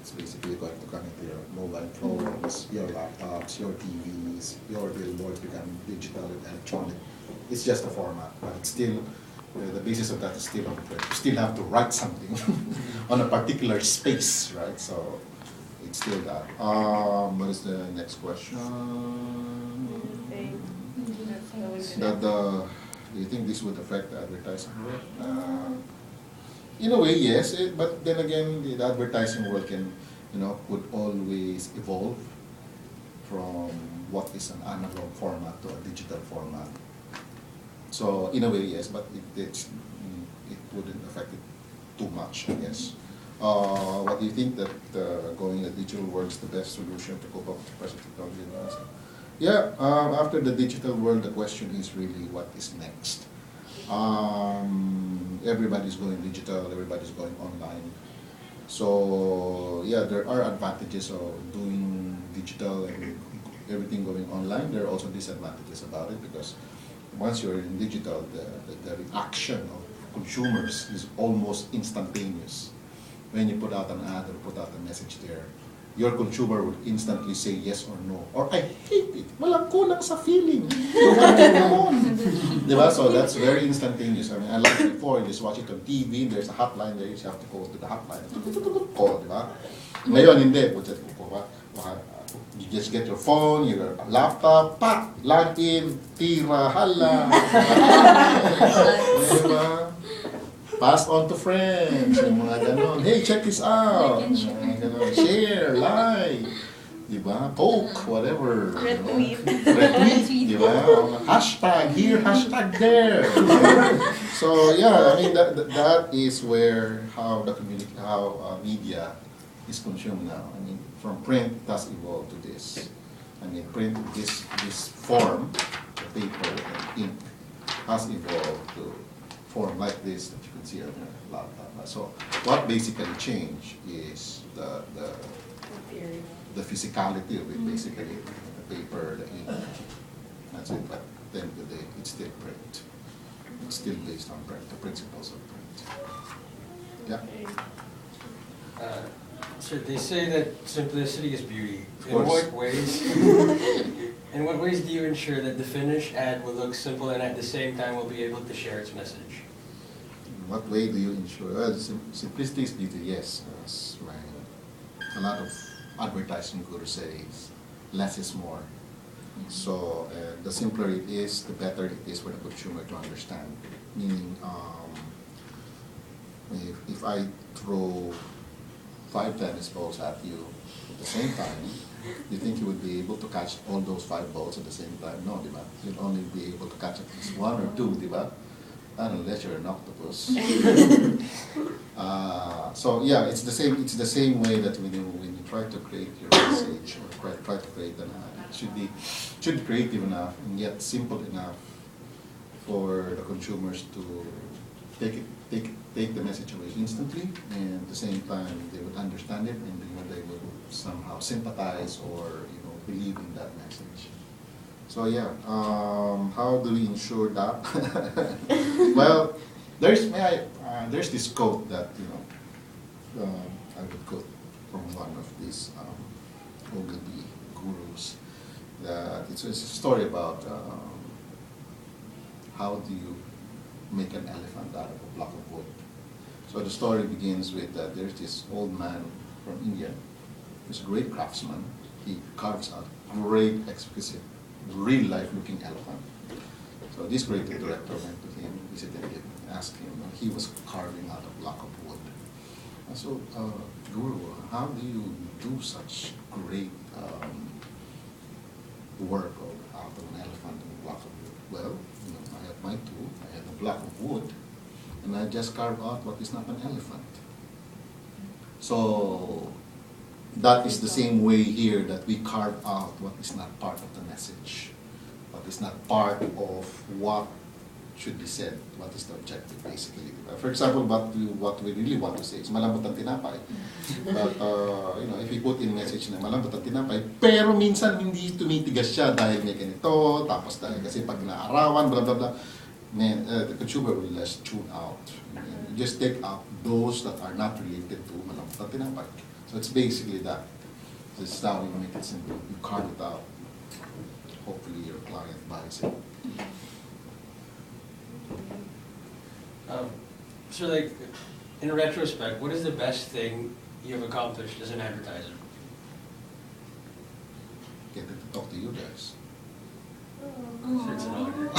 It's basically going to come into your mobile phones, your laptops, your TVs, your billboards becoming digital and electronic. It's just a format, but it's still, the basis of that is still on print. You still have to write something on a particular space, right? So it's still that. What is the next question? That do you think this would affect the advertising world? In a way, yes. But then again, the advertising world can, could always evolve from what is an analog format to a digital format. So in a way, yes, but it wouldn't affect it too much, I guess. What do you think that going the digital world is the best solution to cope up with the present technology? Yeah, after the digital world, the question is really what is next. Everybody's going digital, everybody's going online. So yeah, there are advantages of doing digital and everything going online. There are also disadvantages about it because once you're in digital, the reaction of consumers is almost instantaneous. When you put out an ad or put out a message there, your consumer would instantly say yes or no. Or, I hate it. Walang kulang sa feeling. Diba? So that's very instantaneous. I mean, I like it before, you just watch it on TV, there's a hotline there, you just have to go to the hotline. Call, diba? Ngayon, hindi. You just get your phone, your laptop, pak, log in, tira, hala. Diba? Pass on to friends, yung mga ganon. Hey, check this out. Mga ganon. Share, like, diba? Poke, whatever. Retweet. Retweet, diba? Hashtag here, hashtag there. So yeah, I mean that is where how the community, how media is consumed now. I mean, from print it has evolved to this. I mean, print this form, the paper and ink, has evolved to form like this that you can see on your laptop. So what basically changed is the physicality of it, basically, the paper, the ink. That's it. But at the end of the day, it's still print. It's still based on print, the principles of print. Yeah. So they say that simplicity is beauty. Of course. In what ways do you ensure that the finished ad will look simple and at the same time will be able to share its message? In what way do you ensure? Well, simplicity is beauty, yes. A lot of advertising gurus say less is more. So the simpler it is, the better it is for the consumer to understand. Meaning, if I throw 5 tennis balls at you at the same time, you think you would be able to catch all those 5 balls at the same time? No, diba? You'll only be able to catch at least 1 or 2, diba? Unless you're an octopus. So yeah, it's the same. It's the same way that when you try to create your message or try to create an ad, it should be creative enough and yet simple enough for the consumers to take the message away instantly, and at the same time they would understand it and they would somehow sympathize or believe in that message. So yeah, how do we ensure that? Well, there's this quote that I would quote from one of these Ogilvy gurus. That it's a story about how do you make an elephant out of a block of wood. So the story begins with there's this old man from India. He's a great craftsman. He carves out great, exquisite, real-life looking elephant. So this great director went to him, visited him, asked him. He was carving out a block of wood. So, Guru, how do you do such great work out of an elephant and a block of wood? Well, I have my tool. I have a block of wood, and I just carve out what is not an elephant. So that is the same way here that we carve out what is not part of the message, what is not part of what should be said, what is the objective basically. For example, what we really want to say is malambot ang tinapay. But if we put in message na malambot ang tinapay, pero minsan hindi tumitigas siya dahil may ganito, tapos dahil kasi pag naarawan, blah blah blah, the consumer will just tune out. You just take out those that are not related to malambot ang tinapay. So it's basically that. This is how you make it simple. You carve it out. Hopefully your client buys it. So like, in retrospect, what is the best thing you've accomplished as an advertiser? Get them to talk to you guys. So it's an honor. I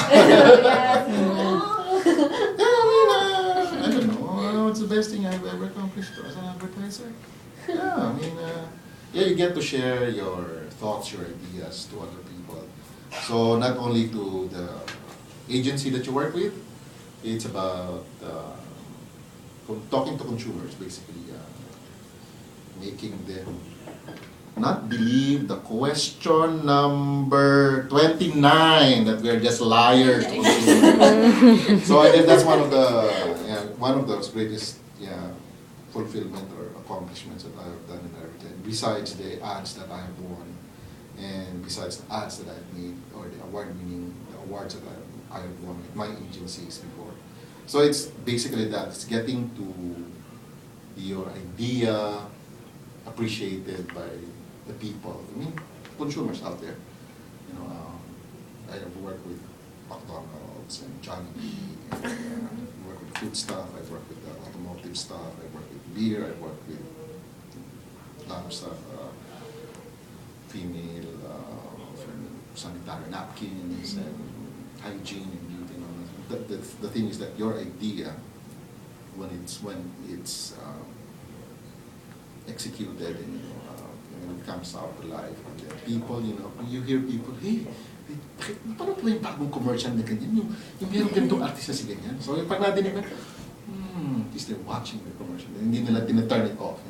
don't know. What's the best thing I've ever accomplished as an advertiser? Yeah, I mean, yeah, you get to share your thoughts, your ideas to other people. So not only to the agency that you work with, it's about talking to consumers, basically, making them not believe the question number 29 that we're just liars to consumers. So I guess that's one of those greatest fulfillment or accomplishments that I have done in advertising. Besides the ads that I have won, and besides the ads that I've made, or the award-winning awards that I have won with my agencies before. So it's basically that. It's getting to your idea appreciated by the people. I mean, consumers out there. You know, I have worked with McDonald's and Johnny B. And, I've worked with food stuff. I've worked with automotive stuff. I've worked with beer. I've worked with a lot of stuff. Female sanitary napkins and hygiene and beauty and all that. The thing is that your idea, when it's executed and when it comes out to life, and then people, you hear people, hey, paano po yung bagong commercial na ganyan? Yung meron ganitong artista si ganyan. So pag nadinig na, is they're watching the commercial. Hindi nila tina-turn it off.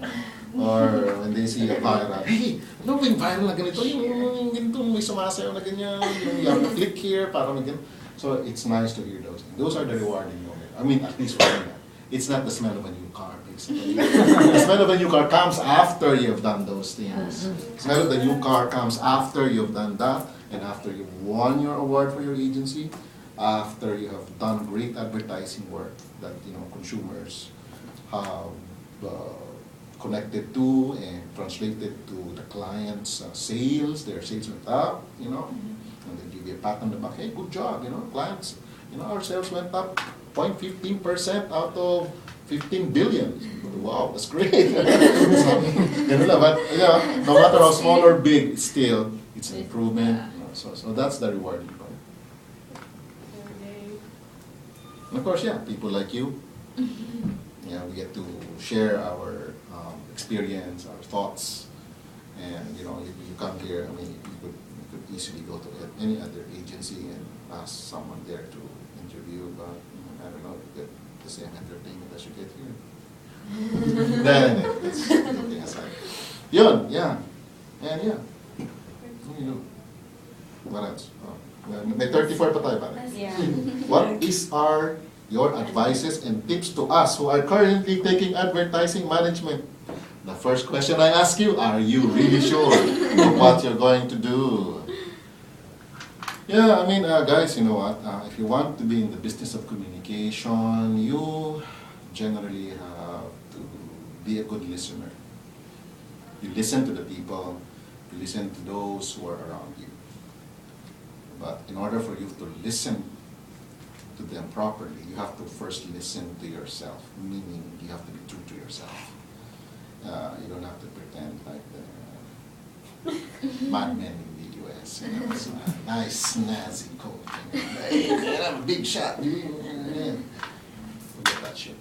Or when they see a viral, hey, ano ba yung viral na ganito? Yung ganito may sumasayaw na ganyan. You have to click here para may ganito. So it's nice to hear those things. Those are the rewarding moments. I mean, at least for me. It's not the smell of a new car, basically. The smell of a new car comes after you've done those things. The smell of the new car comes after you've done that, and after you've won your award for your agency, after you have done great advertising work that consumers have connected to and translated to the client's sales. Their sales went up, and they give you a pat on the back. Hey, good job, clients. Our sales went up 0.15% out of 15 billion. Wow, that's great. But no matter how small or big, still it's an improvement. So that's the rewarding part. And of course, people like you. We get to share our experience, our thoughts, and if you come here, I mean, you could easily go to any other agency and ask someone there to interview, but I don't know, you get the same entertainment as you get here. Then that's something aside. Yun, and what else? May 34 pa tayo, pare. Yeah. What is your advices and tips to us who are currently taking advertising management? The first question I ask you, are you really sure of what you're going to do? Yeah, I mean, guys, you know what? If you want to be in the business of communication, you generally have to be a good listener. You listen to the people, you listen to those who are around you. But in order for you to listen to them properly, you have to first listen to yourself, meaning you have to be true to yourself. You don't have to pretend like the madmen in the US, it's a nice snazzy coat. Hey, man, I'm a big shot. Forget that shit.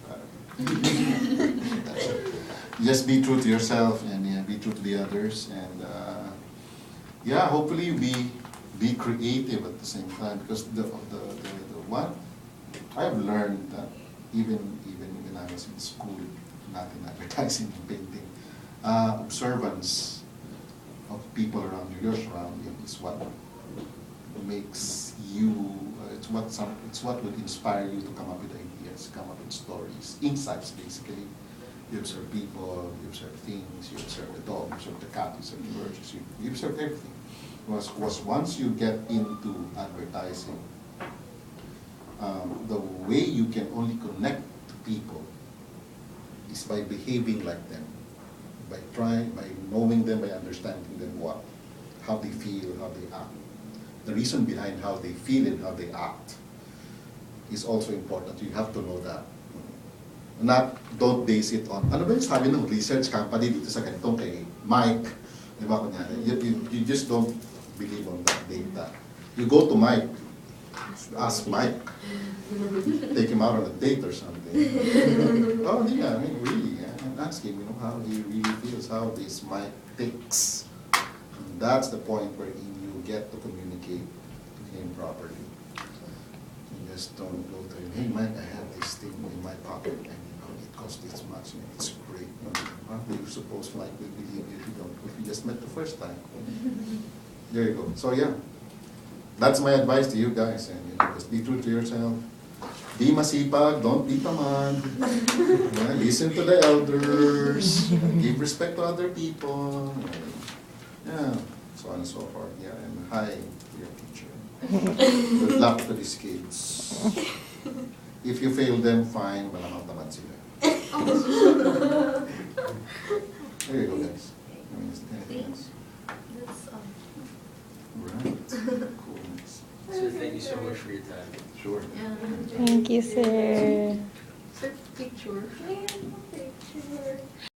Just be true to yourself and be true to the others, and hopefully be creative at the same time, because the what I have learned that even when I was in school, not in advertising and painting, observance of people around you, your surrounding, is what makes you. It's what will inspire you to come up with ideas, come up with stories, insights. Basically, you observe people, you observe things, you observe the dog, you observe the cat, you observe the birds, you observe everything. Was once you get into advertising, the way you can only connect to people is by behaving like them, by knowing them, by understanding them, how they feel, how they act. The reason behind how they feel and how they act is also important. You have to know that. Don't base it on, ano ba yung sabi ng research company dito sa ganitong kay Mike? Di ba kunyari? You just don't believe on that data. You go to Mike, ask Mike, take him out on a date or something. Oh, yeah, I mean, really, and ask him, how he really feels, how this Mike thinks. And that's the point where you get to communicate to him properly. You just don't go to him, hey Mike, I have this thing in my pocket and it costs this much and it's great. How do you suppose Mike will believe you if you just met the first time? There you go. So yeah, that's my advice to you guys, and just be true to yourself. Be masipag, don't be tamad. Yeah, listen to the elders. Give respect to other people. Yeah, so on and so forth. Yeah, and hi to your teacher. Good luck to these kids. If you fail them, fine, malamang tamad sila. There you go, guys. Anything else? That's all. Right. Cool. So thank you so much for your time. Sure. Yeah. Thank you, sir. Sir, picture. Picture.